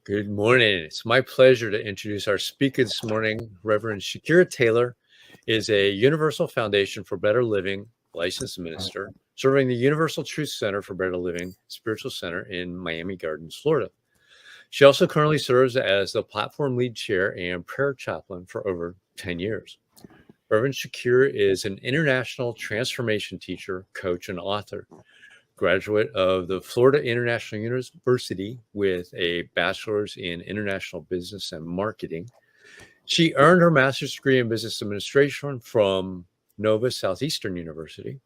Good morning. It's my pleasure to introduce our speaker this morning. Reverend Shakira Taylor is a Universal Foundation for Better Living licensed minister, serving the Universal Truth Center for Better Living Spiritual Center in Miami Gardens, Florida. She also currently serves as the platform lead chair and prayer chaplain for over 10 years. Reverend Shakira is an international transformation teacher, coach, and author. Graduate of the Florida International University with a bachelor's in international business and marketing. She earned her master's degree in business administration from Nova Southeastern University.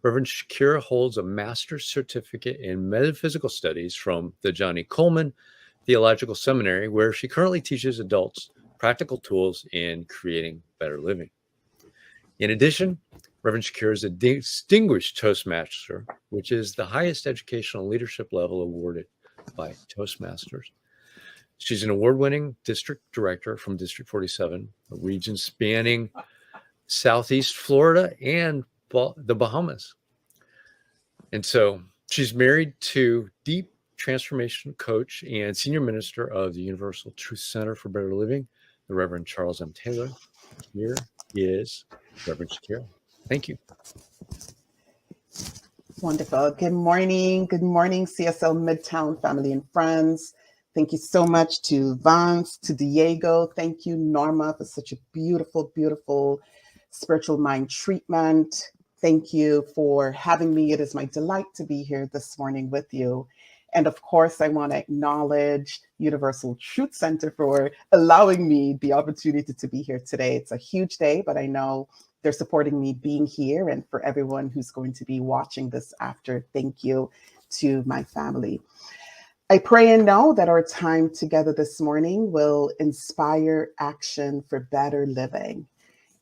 Reverend Shakira holds a master's certificate in metaphysical studies from the Johnny Coleman Theological Seminary, where she currently teaches adults practical tools in creating better living. In addition, Reverend Shakira is a distinguished Toastmaster, which is the highest educational leadership level awarded by Toastmasters. She's an award-winning district director from District 47, a region spanning Southeast Florida and the Bahamas. And so she's married to deep transformation coach and senior minister of the Universal Truth Center for Better Living, the Reverend Charles M. Taylor. Here is Reverend Shakira. Thank you. Wonderful. Good morning. Good morning, CSL Midtown family and friends. Thank you so much to Vance, to Diego. Thank you, Norma, for such a beautiful, beautiful spiritual mind treatment. Thank you for having me. It is my delight to be here this morning with you. And of course, I want to acknowledge Universal Truth Center for allowing me the opportunity to be here today. It's a huge day, but I know they're supporting me being here. And for everyone who's going to be watching this after, thank you to my family. I pray and know that our time together this morning will inspire action for better living.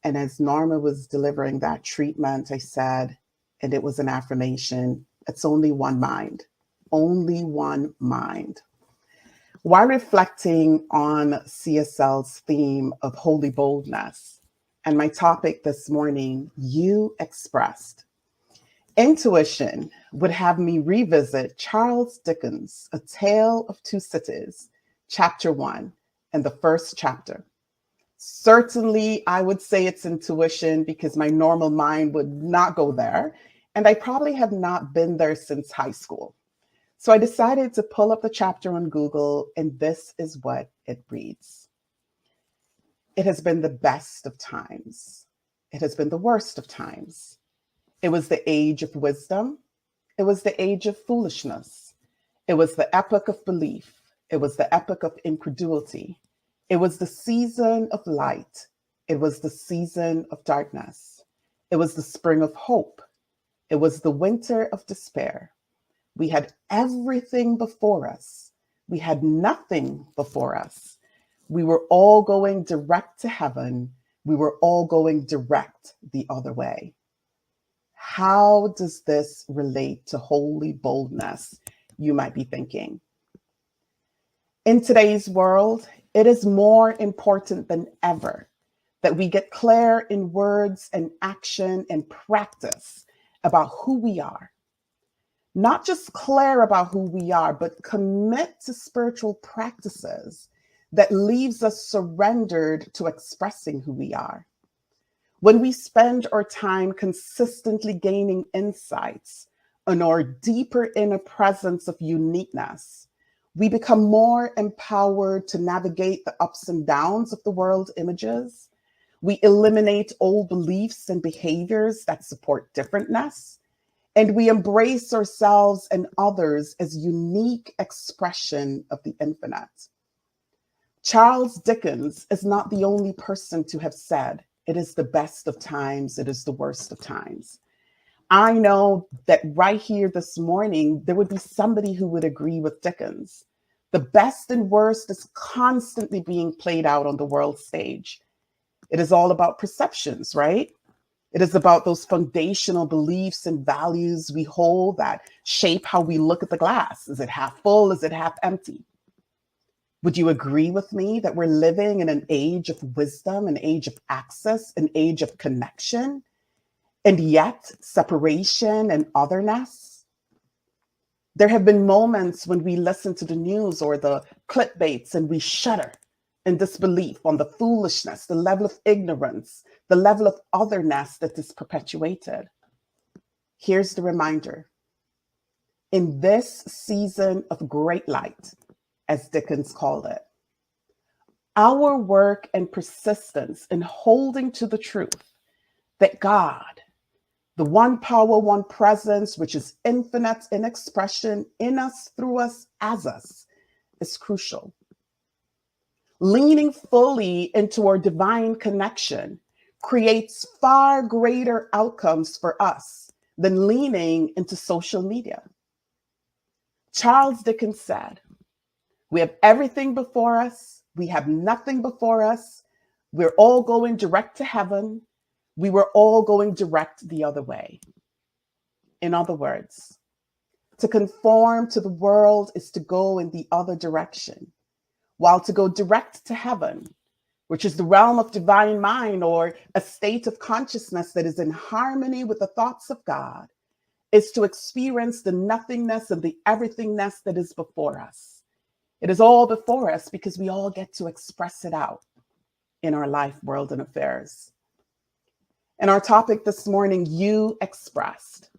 And as Norma was delivering that treatment, I said, and it was an affirmation, it's only one mind, only one mind. While reflecting on CSL's theme of holy boldness, and my topic this morning, you expressed, intuition would have me revisit Charles Dickens' A Tale of Two Cities, chapter 1, and the first chapter. Certainly, I would say it's intuition because my normal mind would not go there, and I probably have not been there since high school. So I decided to pull up the chapter on Google, and this is what it reads. It has been the best of times. It has been the worst of times. It was the age of wisdom. It was the age of foolishness. It was the epoch of belief. It was the epoch of incredulity. It was the season of light. It was the season of darkness. It was the spring of hope. It was the winter of despair. We had everything before us. We had nothing before us. We were all going direct to heaven. We were all going direct the other way. How does this relate to holy boldness? You might be thinking. In today's world, it is more important than ever that we get clear in words and action and practice about who we are. Not just clear about who we are, but commit to spiritual practices that leaves us surrendered to expressing who we are. When we spend our time consistently gaining insights on our deeper inner presence of uniqueness, we become more empowered to navigate the ups and downs of the world images. We eliminate old beliefs and behaviors that support differentness, and we embrace ourselves and others as unique expression of the infinite. Charles Dickens is not the only person to have said, it is the best of times, it is the worst of times. I know that right here this morning, there would be somebody who would agree with Dickens. The best and worst is constantly being played out on the world stage. It is all about perceptions, right? It is about those foundational beliefs and values we hold that shape how we look at the glass. Is it half full? Is it half empty? Would you agree with me that we're living in an age of wisdom, an age of access, an age of connection, and yet separation and otherness? There have been moments when we listen to the news or the clickbaits and we shudder in disbelief on the foolishness, the level of ignorance, the level of otherness that is perpetuated. Here's the reminder. In this season of great light, as Dickens called it, our work and persistence in holding to the truth that God, the one power, one presence, which is infinite in expression in us, through us, as us, is crucial. Leaning fully into our divine connection creates far greater outcomes for us than leaning into social media. Charles Dickens said, "We have everything before us. We have nothing before us. We're all going direct to heaven. We were all going direct the other way." In other words, to conform to the world is to go in the other direction, while to go direct to heaven, which is the realm of divine mind or a state of consciousness that is in harmony with the thoughts of God, is to experience the nothingness and the everythingness that is before us. It is all before us because we all get to express it out in our life, world, and affairs. And our topic this morning, You Expressed.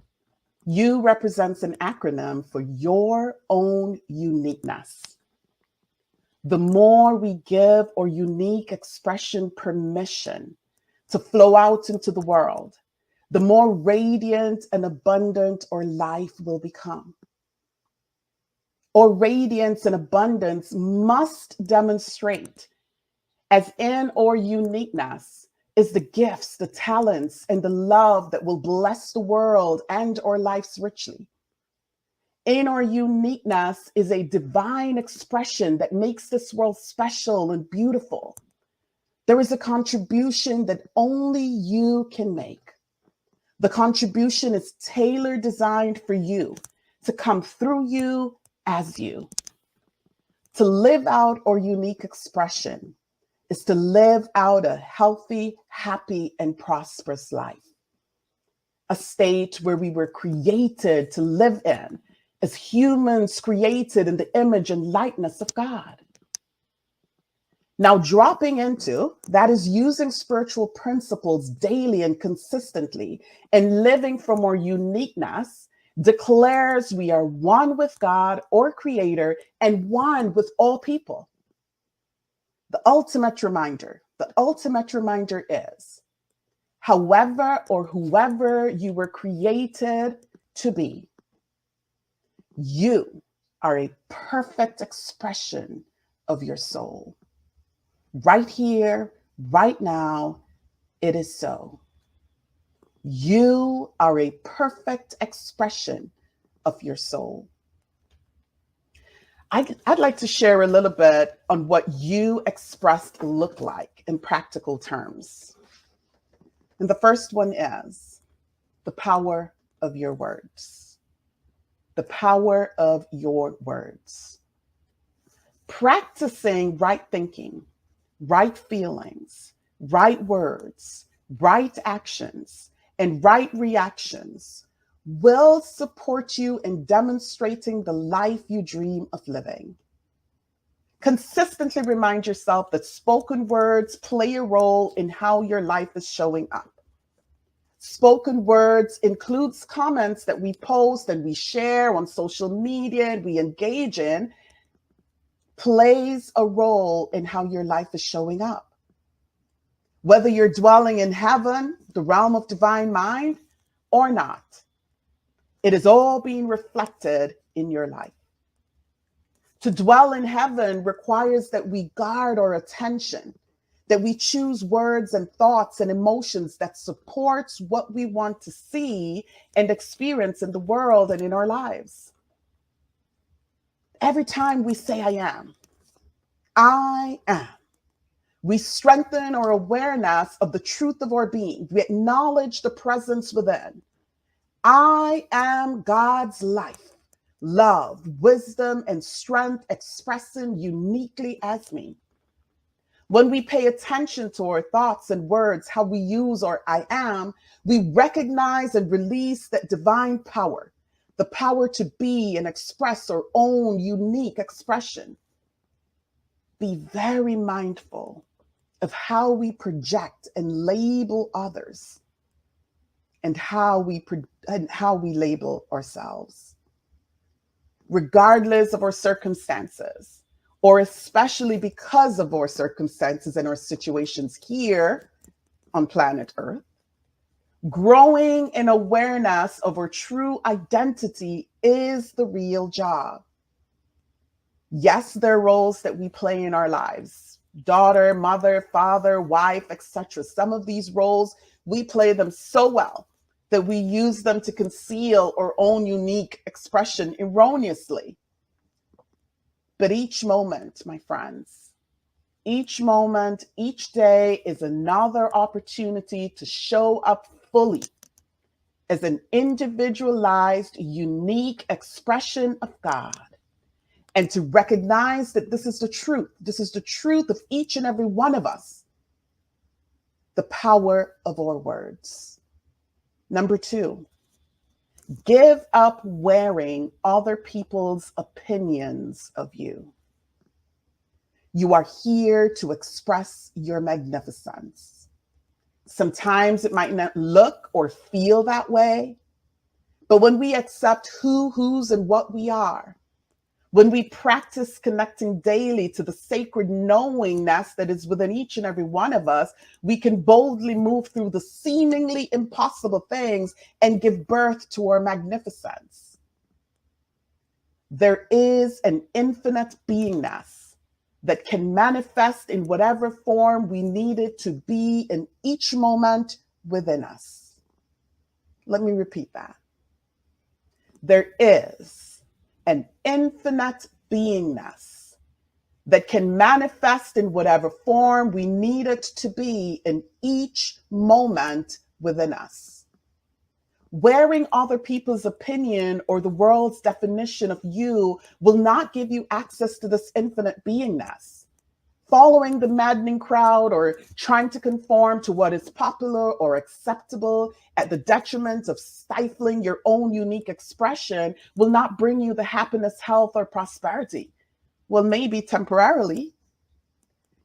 You represents an acronym for your own uniqueness. The more we give our unique expression permission to flow out into the world, the more radiant and abundant our life will become. Our radiance and abundance must demonstrate, as in our uniqueness is the gifts, the talents, and the love that will bless the world and our lives richly. In our uniqueness is a divine expression that makes this world special and beautiful. There is a contribution that only you can make. The contribution is tailored, designed for you to come through you as you. To live out our unique expression is to live out a healthy, happy, and prosperous life. A state where we were created to live in as humans created in the image and likeness of God. Now, dropping into that is using spiritual principles daily and consistently and living from our uniqueness declares we are one with God, or Creator, and one with all people. The ultimate reminder is, however or whoever you were created to be, you are a perfect expression of your soul. Right here, right now, it is so. You are a perfect expression of your soul. I'd like to share a little bit on what you expressed look like in practical terms. And the first one is the power of your words. The power of your words. Practicing right thinking, right feelings, right words, right actions, and right reactions will support you in demonstrating the life you dream of living. Consistently remind yourself that spoken words play a role in how your life is showing up. Spoken words includes comments that we post and we share on social media and we engage in, plays a role in how your life is showing up. Whether you're dwelling in heaven, the realm of divine mind, or not, it is all being reflected in your life. To dwell in heaven requires that we guard our attention, that we choose words and thoughts and emotions that supports what we want to see and experience in the world and in our lives. Every time we say, I am, we strengthen our awareness of the truth of our being. We acknowledge the presence within. I am God's life, love, wisdom, and strength expressing uniquely as me. When we pay attention to our thoughts and words, how we use our I am, we recognize and release that divine power, the power to be and express our own unique expression. Be very mindful of how we project and label others, and how we label ourselves, regardless of our circumstances, or especially because of our circumstances and our situations here on planet Earth. Growing in awareness of our true identity is the real job. Yes, there are roles that we play in our lives: daughter, mother, father, wife, etc. Some of these roles, we play them so well that we use them to conceal our own unique expression erroneously. But each moment, my friends, each moment, each day is another opportunity to show up fully as an individualized, unique expression of God, and to recognize that this is the truth. This is the truth of each and every one of us. The power of our words. Number 2, give up wearing other people's opinions of you. You are here to express your magnificence. Sometimes it might not look or feel that way, but when we accept who, whose, and what we are, when we practice connecting daily to the sacred knowingness that is within each and every one of us, we can boldly move through the seemingly impossible things and give birth to our magnificence. There is an infinite beingness that can manifest in whatever form we need it to be in each moment within us. Let me repeat that. There is an infinite beingness that can manifest in whatever form we need it to be in each moment within us. Wearing other people's opinion or the world's definition of you will not give you access to this infinite beingness. Following the maddening crowd or trying to conform to what is popular or acceptable at the detriment of stifling your own unique expression will not bring you the happiness, health, or prosperity. Well, maybe temporarily.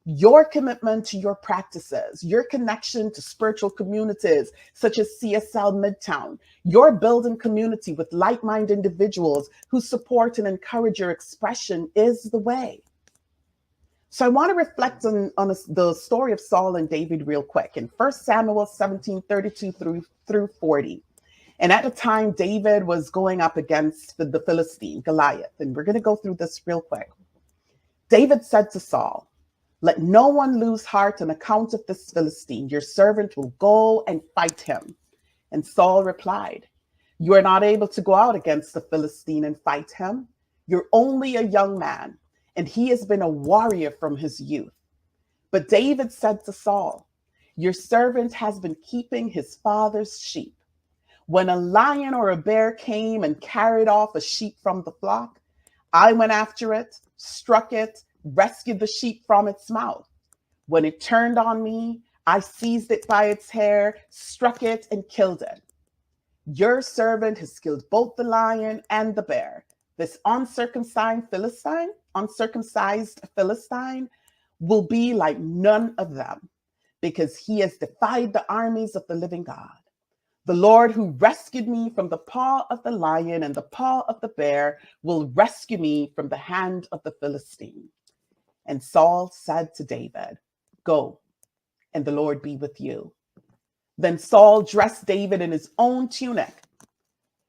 Your commitment to your practices, your connection to spiritual communities such as CSL Midtown, your building community with like-minded individuals who support and encourage your expression is the way. So I want to reflect on the story of Saul and David real quick in 1 Samuel 17:32 through 40. And at the time, David was going up against the Philistine, Goliath. And we're going to go through this real quick. David said to Saul, "Let no one lose heart on account of this Philistine. Your servant will go and fight him." And Saul replied, "You are not able to go out against the Philistine and fight him. You're only a young man, and he has been a warrior from his youth." But David said to Saul, "Your servant has been keeping his father's sheep. When a lion or a bear came and carried off a sheep from the flock, I went after it, struck it, rescued the sheep from its mouth. When it turned on me, I seized it by its hair, struck it, and killed it. Your servant has killed both the lion and the bear. This uncircumcised Philistine will be like none of them, because he has defied the armies of the living God. The Lord who rescued me from the paw of the lion and the paw of the bear will rescue me from the hand of the Philistine." And Saul said to David, "Go, and the Lord be with you." Then Saul dressed David in his own tunic.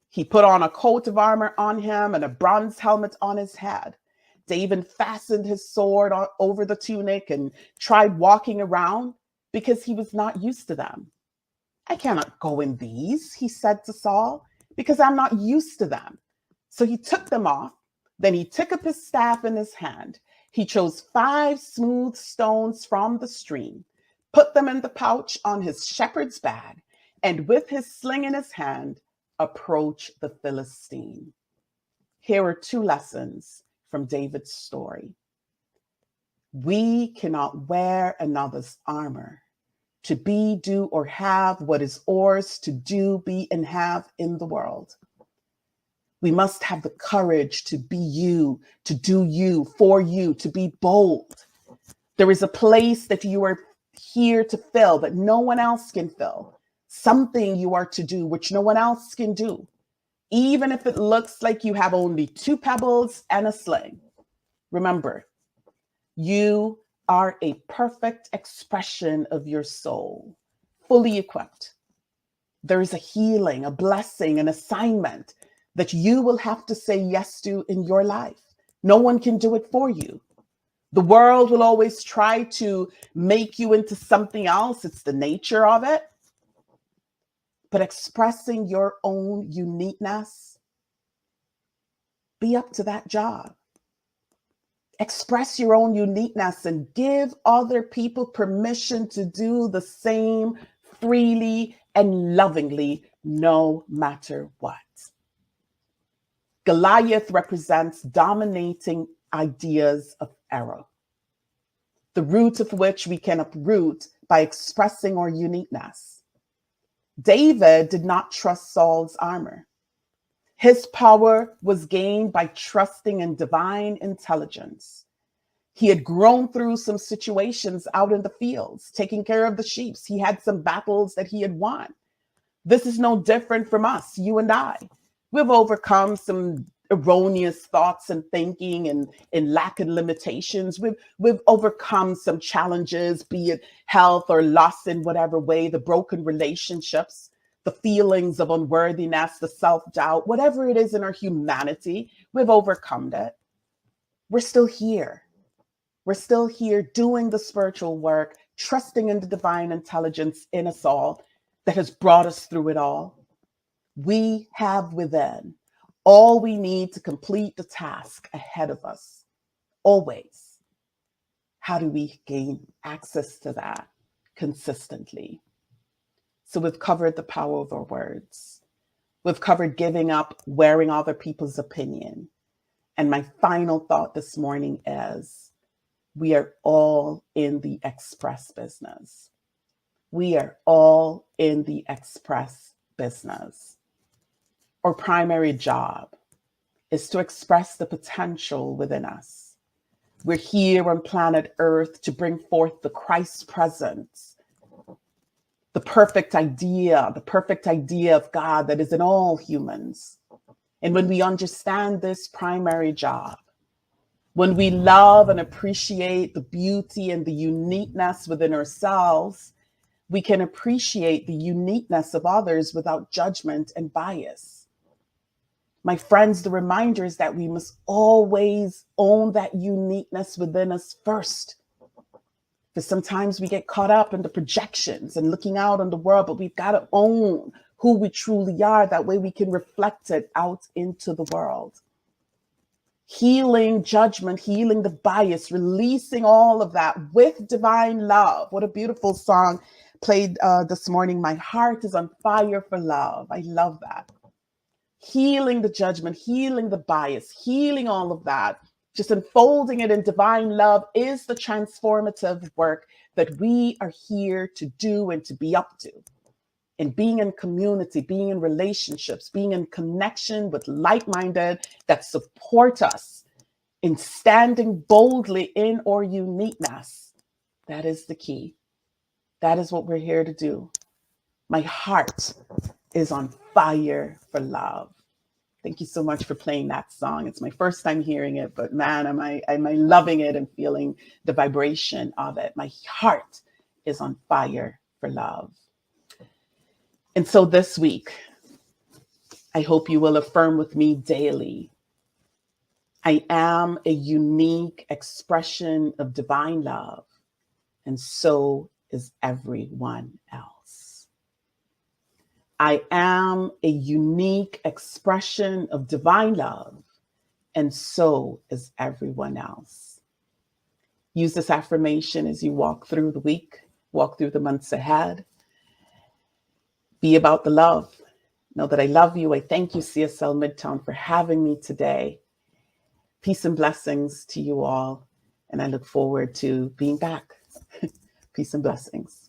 He put on a coat of armor on him and a bronze helmet on his head. David fastened his sword over the tunic and tried walking around because he was not used to them. "I cannot go in these," he said to Saul, "because I'm not used to them." So he took them off. Then he took up his staff in his hand. He chose 5 smooth stones from the stream, put them in the pouch on his shepherd's bag, and with his sling in his hand, approached the Philistine. Here are 2 lessons from David's story. We cannot wear another's armor to be, do, or have what is ours to do, be, and have in the world. We must have the courage to be you, to do you, for you, to be bold. There is a place that you are here to fill that no one else can fill. Something you are to do which no one else can do. Even if it looks like you have only 2 pebbles and a sling. Remember, you are a perfect expression of your soul, fully equipped. There is a healing, a blessing, an assignment that you will have to say yes to in your life. No one can do it for you. The world will always try to make you into something else. It's the nature of it. But expressing your own uniqueness, be up to that job. Express your own uniqueness and give other people permission to do the same freely and lovingly, no matter what. Goliath represents dominating ideas of error, the root of which we can uproot by expressing our uniqueness. David did not trust Saul's armor. His power was gained by trusting in divine intelligence. He had grown through some situations out in the fields, taking care of the sheep. He had some battles that he had won. This is no different from us, you and I. We've overcome some erroneous thoughts and thinking and lack and limitations. We've overcome some challenges, be it health or loss in whatever way, the broken relationships, the feelings of unworthiness, the self-doubt, whatever it is in our humanity, we've overcome it. We're still here. We're still here doing the spiritual work, trusting in the divine intelligence in us all that has brought us through it all. We have within all we need to complete the task ahead of us, always. How do we gain access to that consistently? So we've covered the power of our words. We've covered giving up, wearing other people's opinion. And my final thought this morning is, we are all in the express business. We are all in the express business. Our primary job is to express the potential within us. We're here on planet Earth to bring forth the Christ presence, the perfect idea of God that is in all humans. And when we understand this primary job, when we love and appreciate the beauty and the uniqueness within ourselves, we can appreciate the uniqueness of others without judgment and bias. My friends, the reminder is that we must always own that uniqueness within us first. Because sometimes we get caught up in the projections and looking out on the world, but we've got to own who we truly are. That way we can reflect it out into the world. Healing judgment, healing the bias, releasing all of that with divine love. What a beautiful song played this morning. My heart is on fire for love. I love that. Healing the judgment, healing the bias, healing all of that, just unfolding it in divine love is the transformative work that we are here to do and to be up to. And being in community, being in relationships, being in connection with like-minded that support us in standing boldly in our uniqueness. That is the key. That is what we're here to do. My heart is on fire for love. Thank you so much for playing that song. It's my first time hearing it, but man, am I loving it and feeling the vibration of it. My heart is on fire for love. And so this week, I hope you will affirm with me daily. I am a unique expression of divine love, and so is everyone else. I am a unique expression of divine love, and so is everyone else. Use this affirmation as you walk through the week, walk through the months ahead. Be about the love. Know that I love you. I thank you, CSL Midtown, for having me today. Peace and blessings to you all. And I look forward to being back. Peace and blessings.